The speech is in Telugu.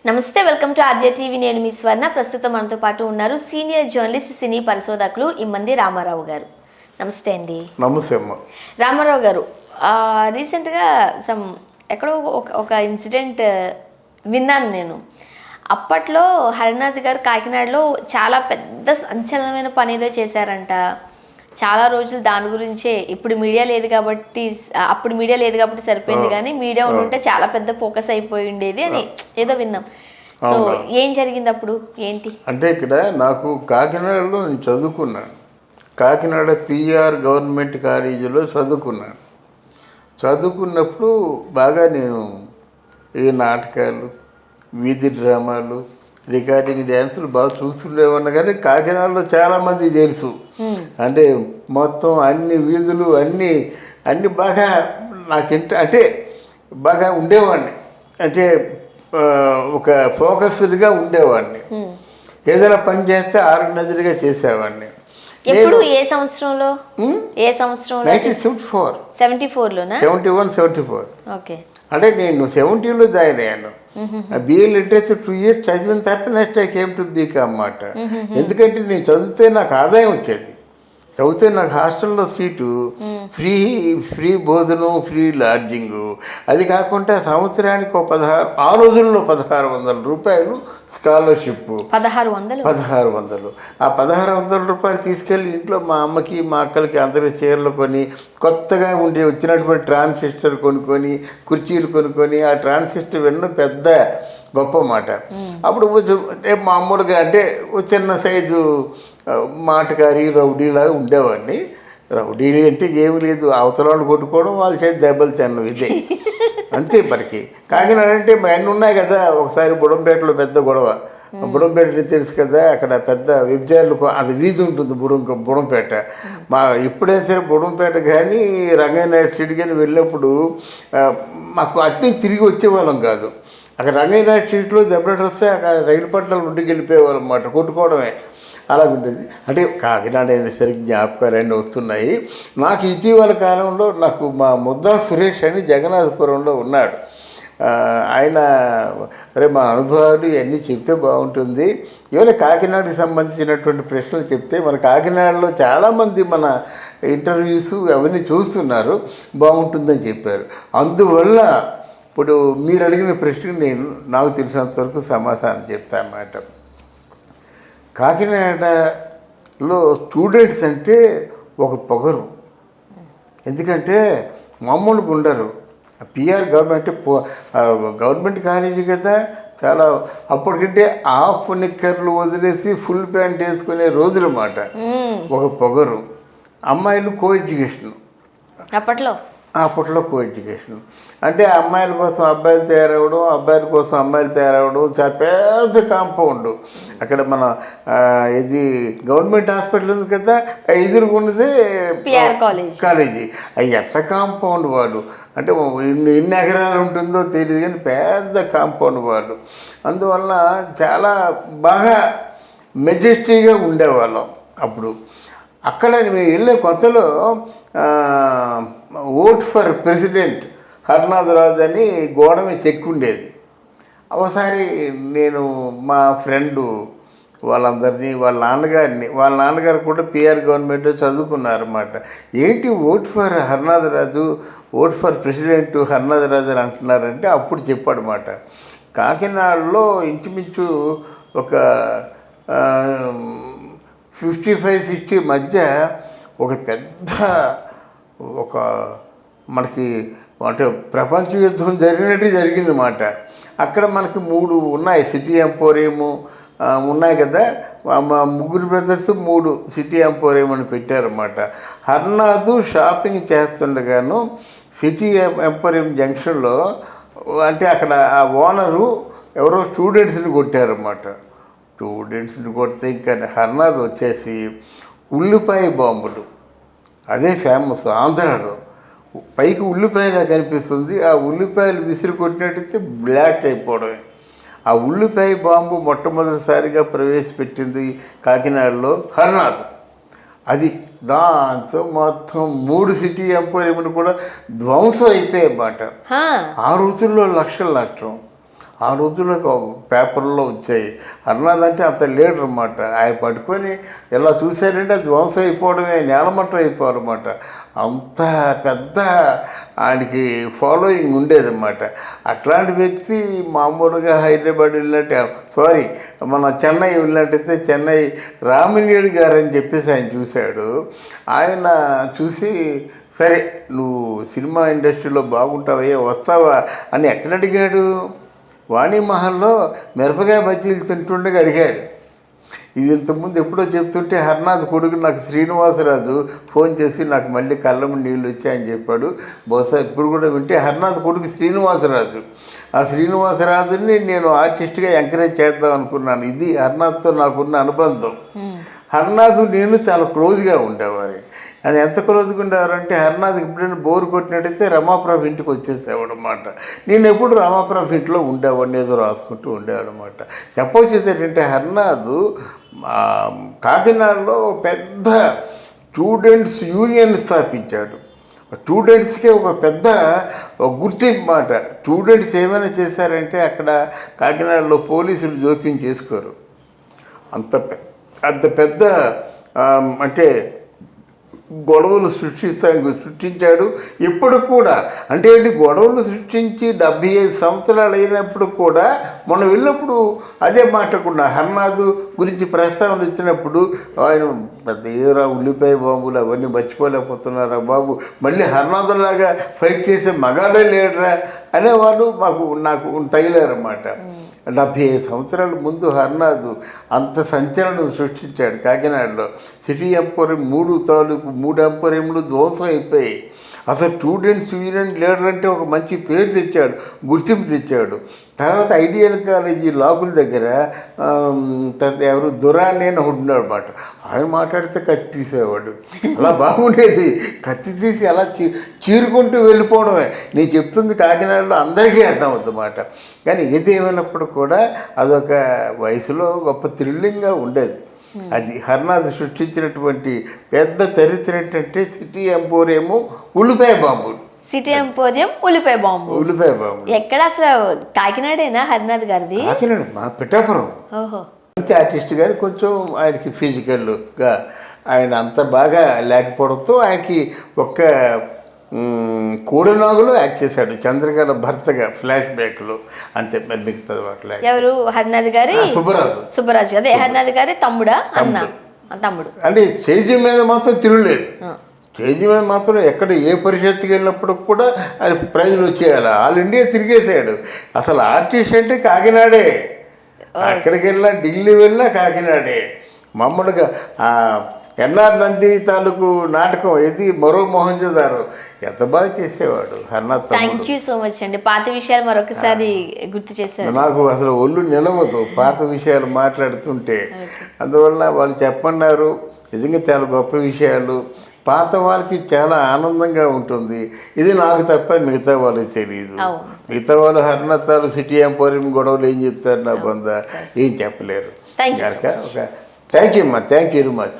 నమస్తే, వెల్కమ్ టు ఆద్య టీవీ. నేను మీ స్వర్ణ. ప్రస్తుతం మనతో పాటు ఉన్నారు సీనియర్ జర్నలిస్ట్, సినీ పరిశోధకులు ఇమ్మంది రామారావు గారు. నమస్తే అండి. నమస్తే అమ్మ. రామారావు గారు, రీసెంట్గా ఎక్కడో ఒక ఇన్సిడెంట్ విన్నాను నేను. అప్పట్లో హరినాథ్ గారు కాకినాడలో చాలా పెద్ద సంచలనమైన పని ఏదో చేశారంట. చాలా రోజులు దాని గురించే, అప్పుడు మీడియా లేదు కాబట్టి సరిపోయింది, కానీ మీడియా ఉంటే చాలా పెద్ద ఫోకస్ అయిపోయి ఉండేది అని ఏదో విన్నాం. సో ఏం జరిగింది అప్పుడు, ఏంటి అంటే ఇక్కడ నాకు కాకినాడలో నేను చదువుకున్నాను. కాకినాడ పిఆర్ గవర్నమెంట్ కాలేజీలో చదువుకున్నప్పుడు బాగా నేను ఈ నాటకాలు, వీధి డ్రామాలు, రికార్డింగ్ డ్యాన్సులు బాగా చూస్తుండేవాడిని. కానీ కాకినాడలో చాలామంది తెలుసు, అంటే మొత్తం అన్ని వీధులు అన్ని బాగా అంటే బాగా ఉండేవాడిని. అంటే ఒక ఫోకస్డ్గా ఉండేవాడిని. ఏదైనా పని చేస్తే ఆర్గనైజ్డ్గా చేసేవాడిని. ఎప్పుడు ఏ సంవత్సరంలో? 1974. 74లోనా? 71, 74. ఓకే. అంటే నేను 70లో జాయిన్ అయ్యాను. బిఏ లిటరేచర్ 2 years చదివిన తర్వాత నెక్స్ట్ ఐ కేమ్ టు బీకా అన్నమాట. ఎందుకంటే నేను చదివితే నాకు ఆదాయం వచ్చేది. చదివితే నాకు హాస్టల్లో సీటు, ఫ్రీ భోజనం, ఫ్రీ లాడ్జింగు. అది కాకుండా సంవత్సరానికి ఆ రోజుల్లో 1600 రూపాయలు స్కాలర్షిప్. 1600. ఆ 1600 రూపాయలు తీసుకెళ్ళి ఇంట్లో మా అమ్మకి, మా అక్కలకి అందరూ చీరలు కొని, కొత్తగా వచ్చినటువంటి ట్రాన్సిస్టర్ కొనుక్కొని, కుర్చీలు కొనుక్కొని, ఆ ట్రాన్సిస్టర్ వినడం పెద్ద గొప్ప మాట. అప్పుడు అంటే మామూలుగా అంటే చిన్న సైజు మాటకారి, రౌడీలాగా ఉండేవాడిని. రౌడీలు అంటే ఏమి లేదు, అవతల వాళ్ళు కొట్టుకోవడం, వాళ్ళ చేతి దెబ్బలు తినడం, ఇదే అంతే. మనకి కాకినాడ అంటే అన్నీ ఉన్నాయి కదా. ఒకసారి బుడంపేటలో పెద్ద గొడవ. బుడంపేట తెలుసు కదా, అక్కడ పెద్ద వ్యభిచారులు, అది వీధి ఉంటుంది బుడంపేట. ఎప్పుడైనా సరే బుడంపేట కానీ రంగయ్య నాయుడు స్ట్రీట్ కానీ వెళ్ళినప్పుడు మాకు అట్నే తిరిగి వచ్చేవాళ్ళం కాదు. అక్కడ రంగయ్య నాయుడు స్ట్రీట్లో దెబ్బలు వస్తే అక్కడ రైలు పట్టాలు ఉండికి వెళ్ళిపోయేవాళ్ళం అన్నమాట, కొట్టుకోవడమే. అలా ఉంటుంది. అంటే కాకినాడ సరికి జ్ఞాపకాలన్నీ వస్తున్నాయి నాకు. ఇటీవల కాలంలో నాకు మా ముద్దా సురేష్ అని జగన్నాథపురంలో ఉన్నాడు. ఆయన మా అనుభవాలు ఇవన్నీ చెప్తే బాగుంటుంది. ఇవాళ కాకినాడకి సంబంధించినటువంటి ప్రశ్నలు చెప్తే, మన కాకినాడలో చాలామంది మన ఇంటర్వ్యూస్ అవన్నీ చూస్తున్నారు, బాగుంటుందని చెప్పారు. అందువల్ల ఇప్పుడు మీరు అడిగిన ప్రశ్నకు నాకు తెలిసినంతవరకు సమాధానం చెప్తాను అన్నమాట. కాకినాడలో స్టూడెంట్స్ అంటే ఒక పొగరు. ఎందుకంటే మామూలుగా ఉండరు. పిఆర్ గవర్నమెంట్ కాలేజీ కదా, చాలా అప్పటికంటే హాఫ్ నిక్కర్లు వదిలేసి ఫుల్ ప్యాంట్ వేసుకునే రోజులు అన్నమాట. ఒక పొగరు. అమ్మాయిలు కో ఎడ్యుకేషన్ అప్పట్లో కో ఎడ్యుకేషన్ అంటే అమ్మాయిల కోసం అబ్బాయిలు తయారవడం, అబ్బాయిల కోసం అమ్మాయిలు తయారవడం. చాలా పెద్ద కాంపౌండ్. అక్కడ మన ఇది గవర్నమెంట్ హాస్పిటల్ ఉంది కదా, ఎదురుకున్నదే కాలేజీ. అవి ఎంత కాంపౌండ్ వాళ్ళు అంటే ఎన్ని ఎకరాలు ఉంటుందో తెలియదు, కానీ పెద్ద కాంపౌండ్ వాళ్ళు. అందువల్ల చాలా బాగా మెజెస్టీగా ఉండేవాళ్ళం అప్పుడు. అక్కడ మేము వెళ్ళే కొత్తలో vote for president Harinath Raju అని గోడ మీద చెక్కు ఉండేది. ఒకసారి నేను మా ఫ్రెండు వాళ్ళందరినీ, వాళ్ళ నాన్నగారు కూడా పిఆర్ గవర్నమెంట్లో చదువుకున్నారన్నమాట. ఏంటి vote for Harinath Raju, vote for president Harinath Raju అని అంటున్నారంటే అప్పుడు చెప్పాడన్నమాట. కాకినాడలో ఇంచుమించు ఒక 55-60 మధ్య ఒక పెద్ద మనకి అంటే ప్రపంచ యుద్ధం జరిగిందన్నమాట. అక్కడ మనకి 3 ఉన్నాయి. సిటీ ఎంపోరియం ఉన్నాయి కదా, మా ముగ్గురు బ్రదర్స్ 3 సిటీ ఎంపోరియం అని పెట్టారన్నమాట. హర్నాథ్ షాపింగ్ చేస్తుండగాను సిటీ ఎంపోరియం జంక్షన్లో అంటే అక్కడ ఆ ఓనరు ఎవరో స్టూడెంట్స్ని కొట్టారన్నమాట. స్టూడెంట్స్ని కొడితే ఇంకా హర్నాథ్ వచ్చేసి ఉల్లిపాయ బాంబులు, అదే ఫేమస్ ఆంధ్రాలో. పైకి ఉల్లిపాయలా కనిపిస్తుంది, ఆ ఉల్లిపాయలు విసిరి కొట్టినట్టయితే బ్లాక్ అయిపోవడమే. ఆ ఉల్లిపాయ బాంబు మొట్టమొదటిసారిగా ప్రవేశపెట్టింది కాకినాడలో హర్నాథ్. అది దాంతో మొత్తం 3 సిటీ ఎంపోరియంలు కూడా ధ్వంసం అయిపోయాయన్నమాట. ఆ రోజుల్లో లక్షల నష్టం. ఆ రోజుల్లో పేపర్లో వచ్చాయి. హర్నాథ్ అంటే అంత లీడర్ అన్నమాట. ఆయన పట్టుకొని ఎలా చూశారంటే అది ధ్వంసం అయిపోవడమే, నేలమట్టం అయిపోవాలన్నమాట. అంత పెద్ద ఆయనకి ఫాలోయింగ్ ఉండేదన్నమాట. అట్లాంటి వ్యక్తి మామూలుగా హైదరాబాద్ వెళ్ళినట్టు, సారీ మన చెన్నై వెళ్ళినట్టయితే చెన్నై రామినేడు గారు అని చెప్పేసి ఆయన చూశాడు. ఆయన చూసి సరే నువ్వు సినిమా ఇండస్ట్రీలో బాగుంటావయ్యా, వస్తావా అని ఎక్కడ అడిగాడు? వాణిమహల్లో మిరపకాయ బజ్జీలు తింటుండగా అడిగాడు. ఇది ఇంతకుముందు ఎప్పుడో చెప్తుంటే హర్నాథ్ కొడుకు నాకు శ్రీనివాసరాజు ఫోన్ చేసి నాకు మళ్ళీ కళ్ళము నీళ్ళు వచ్చాయని చెప్పాడు. బహుశా ఇప్పుడు కూడా వింటే హర్నాథ్ కొడుకు శ్రీనివాసరాజు. ఆ శ్రీనివాసరాజుని నేను ఆర్టిస్ట్గా ఎంకరేజ్ చేద్దాం అనుకున్నాను. ఇది హర్నాథ్తో నాకున్న అనుబంధం. హర్నాథ్ నేను చాలా క్లోజ్గా ఉండేవారు. అది ఎంత క్లోజ్గా ఉండేవారంటే హర్నాథ్కి ఎప్పుడైనా బోరు కొట్టినట్టయితే రమాప్రభ ఇంటికి వచ్చేసేవాడు అన్నమాట. నేను ఎప్పుడు రమాప్రభ ఇంట్లో ఉండేవాడిని, ఏదో రాసుకుంటూ ఉండేవాడు అన్నమాట. చెప్పొచ్చేది ఏంటంటే హర్నాథ్ కాకినాడలో పెద్ద స్టూడెంట్స్ యూనియన్ స్థాపించాడు. స్టూడెంట్స్కి ఒక పెద్ద గుర్తింపు మాట. స్టూడెంట్స్ ఏమైనా చేశారంటే అక్కడ కాకినాడలో పోలీసులు జోక్యం చేసుకోరు. అంత పెద్ద అంటే గొడవలు సృష్టించాడు. ఇప్పుడు కూడా అంటే ఏంటి, గొడవలు సృష్టించి 75 సంవత్సరాలు అయినప్పుడు కూడా మనం వెళ్ళినప్పుడు అదే మాట్లాడుకున్నా. హర్నాథ్ గురించి ప్రస్తావన వచ్చినప్పుడు ఆయన పెద్ద ఏరా ఉల్లిపాయ బాంబులు అవన్నీ మర్చిపోలేకపోతున్నారా బాబు, మళ్ళీ హర్నాథ్లాగా ఫైట్ చేసే మగాడే లేడరా అనేవాళ్ళు నాకు తగిలారన్నమాట. 75 సంవత్సరాల ముందు హర్నాథ్ అంత సంచలనం సృష్టించాడు కాకినాడలో. సిటీ ఎంపోరియం 3 ఎంపోరియంలు ధ్వంసం అయిపోయాయి. అసలు స్టూడెంట్స్ యూనియన్ లీడర్ అంటే ఒక మంచి పేరు తెచ్చాడు, గుర్తింపు తెచ్చాడు. తర్వాత ఐడియల్ కాలేజీ లాకుల దగ్గర ఎవరు దురాని అని ఉన్నాడు అన్నమాట. ఆయన మాట్లాడితే కత్తి తీసేవాడు. అలా బాగుండేది. కత్తి తీసి అలా చీరుకుంటూ వెళ్ళిపోవడమే. నేను చెప్తుంది కాకినాడలో అందరికీ అర్థమవుతుందన్నమాట. కానీ ఏదేమైనప్పుడు కూడా అదొక వయసులో గొప్ప థ్రిల్లింగ్గా ఉండేది. అది హర్నాథ్ సృష్టించినటువంటి పెద్ద చరిత్ర ఏంటంటే సిటీ ఎంపోరియం ఉల్లిపాయ బాంబులు. సిటీ ఎంపోరియం ఉల్లిపాయ బాంబు. ఎక్కడ అసలు కాకినాడేనా హర్నాథ్ గారిది? కాకినాడ మా పిఠాపురం. ఓహో. మంచి ఆర్టిస్ట్ గారు, కొంచెం ఆయనకి ఫిజికల్గా ఆయన అంత బాగా లేకపోవడంతో ఆయనకి ఒక్క కోడినాగులో యాక్ట్ చేశాడు చంద్రకళ భర్తగా ఫ్లాష్ బ్యాక్లో. అంతే, మరి మిగతా వాటిలో. ఎవరు? హర్నాథ్ గారి సుబ్బరాజు. అదే హర్నాథ్ గారి తమ్ముడా? తమ్ముడు. అంటే స్టేజ్ మీద మాత్రం తిరగలేదు. స్టేజ్ మీద మాత్రం ఎక్కడ ఏ పరిషత్తుకి వెళ్ళినప్పుడు కూడా ఆయన ప్రైజులు వచ్చేయాలి. ఆల్ ఇండియా తిరిగేసాడు. అసలు ఆర్టిస్ట్ అంటే కాకినాడే. అక్కడికి వెళ్ళినా, ఢిల్లీ వెళ్ళినా కాకినాడే. మామూలుగా ఎన్ఆర్ నంది తాలూకు నాటకం ఇది మరో మోహన్జోదారో ఎంత బాగా చేసేవాడు Harnath. Thank you so much అండి. పాత విషయాలు మరొకసారి గుర్తు చేశారు. నాకు అసలు ఒళ్ళు నిలవదు పాత విషయాలు మాట్లాడుతుంటే. అందువల్ల వాళ్ళు చెప్పన్నారు నిజంగా చాలా గొప్ప విషయాలు. పాత వాళ్ళకి చాలా ఆనందంగా ఉంటుంది. ఇది నాకు తప్ప మిగతా వాళ్ళకి తెలియదు. మిగతా వాళ్ళు హర్నాథ్ తాలూ సిటీ ఎంపోరియం గొడవలు ఏం చెప్తారు, నా బంద ఏం చెప్పలేరు. థ్యాంక్ యూ అమ్మా, థ్యాంక్ యూ వెరీ మచ్.